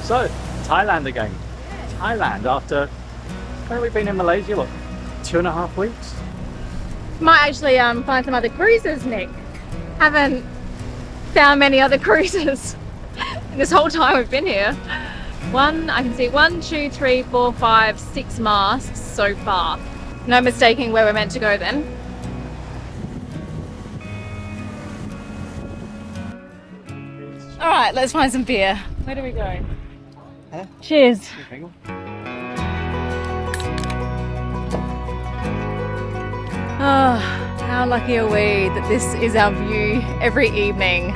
So, Thailand again. Thailand after, where have we been in Malaysia? What, 2.5 weeks? Might actually find some other cruises, Nick. Haven't found many other cruises this whole time we've been here. I can see 1, 2, 3, 4, 5, 6 masks so far. No mistaking where we're meant to go then. All right, let's find some beer. Where do we go? Huh? Cheers. Hang on. Oh, how lucky are we that this is our view every evening